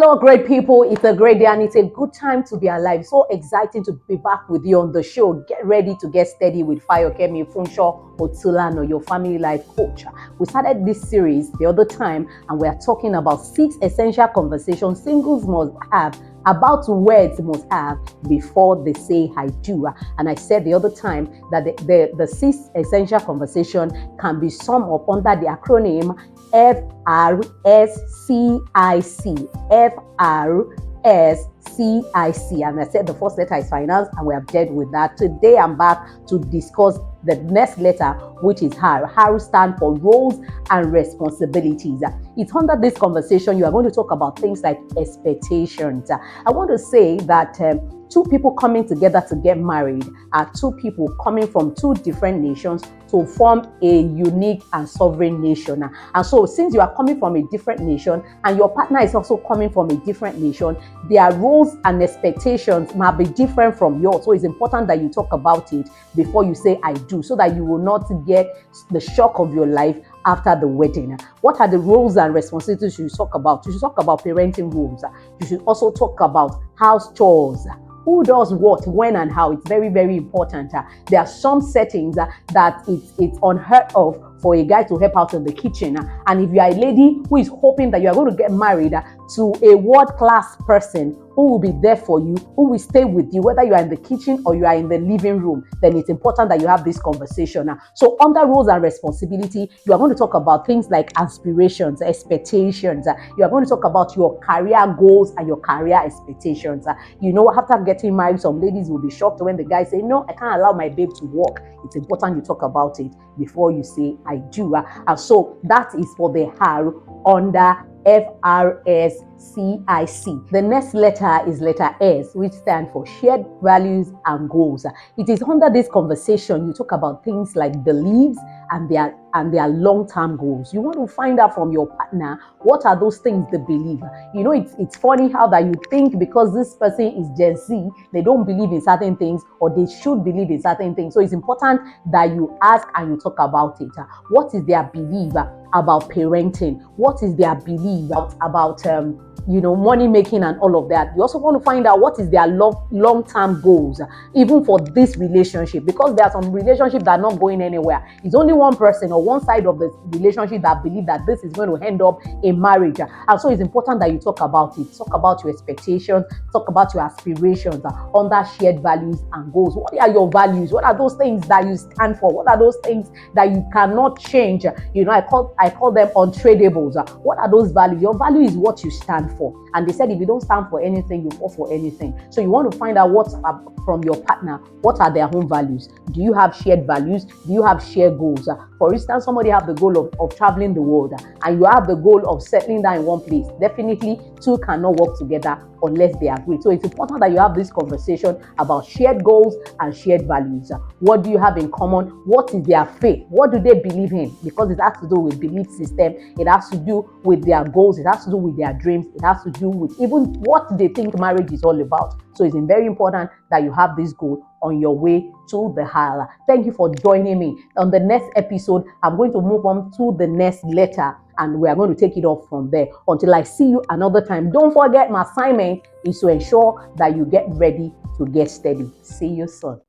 Hello, great people. It's a great day and it's a good time to be alive. So exciting to be back with you on the show. Get ready to get steady with Fayokemi Funso-Otulana, your family life coach. We started this series the other time and we are talking about 6 essential conversations singles must have about words must have before they say I do. And I said the other time that the 6 essential conversation can be summed up under the acronym FRSCIC. FRSCIC. And I said the first letter is finance, and we have dealt with that. Today I'm back to discuss the next letter, which is R. R stands for roles and responsibilities. It's under this conversation you are going to talk about things like expectations. I want to say that two people coming together to get married are two people coming from two different nations to form a unique and sovereign nation. And so since you are coming from a different nation and your partner is also coming from a different nation, their roles and expectations might be different from yours. So it's important that you talk about it before you say I do, so that you will not get the shock of your life after the wedding. What are the roles and responsibilities you should talk about? You should talk about parenting roles. You should also talk about house chores. Who does what, when, and how? It's very, very important. There are some settings that it's unheard of for a guy to help out in the kitchen. And if you are a lady who is hoping that you are going to get married to a world-class person who will be there for you, who will stay with you, whether you are in the kitchen or you are in the living room, then it's important that you have this conversation. So under roles and responsibility, you are going to talk about things like aspirations, expectations. You are going to talk about your career goals and your career expectations. After getting married, some ladies will be shocked when the guy say, no, I can't allow my babe to work. It's important you talk about it before you say I do. And so that is for the R under FRSCIC. The next letter is letter S, which stands for shared values and goals. It is under this conversation you talk about things like beliefs and their long-term goals. You want to find out from your partner what are those things they believe. It's funny how that you think because this person is Gen Z, they don't believe in certain things or they should believe in certain things. So it's important that you ask and you talk about it. What is their belief about parenting? What is their belief about money making and all of that? You also want to find out what is their long-term goals, even for this relationship, because there are some relationships that are not going anywhere. It's only one person or one side of the relationship that believe that this is going to end up in marriage. And so it's important that you talk about it. Talk about your expectations, talk about your aspirations under shared values and goals. What are your values? What are those things that you stand for? What are those things that you cannot change? I call them untradables. What are those values? Your value is what you stand for. And they said if you don't stand for anything, you fall for anything. So you want to find out what from your partner, what are their own values? Do you have shared values? Do you have shared goals? For instance, somebody have the goal of traveling the world and you have the goal of settling down in one place. Definitely two cannot work together unless they agree. So it's important that you have this conversation about shared goals and shared values. What do you have in common? What is their faith? What do they believe in? Because it has to do with belief system. It has to do with their goals. It has to do with their dreams. It has to do with even what they think marriage is all about. So it's very important that you have this goal on your way to the higher. Thank you for joining me. On the next episode, I'm going to move on to the next letter and we are going to take it off from there. Until I see you another time, don't forget my assignment is to ensure that you get ready to get steady. See you soon.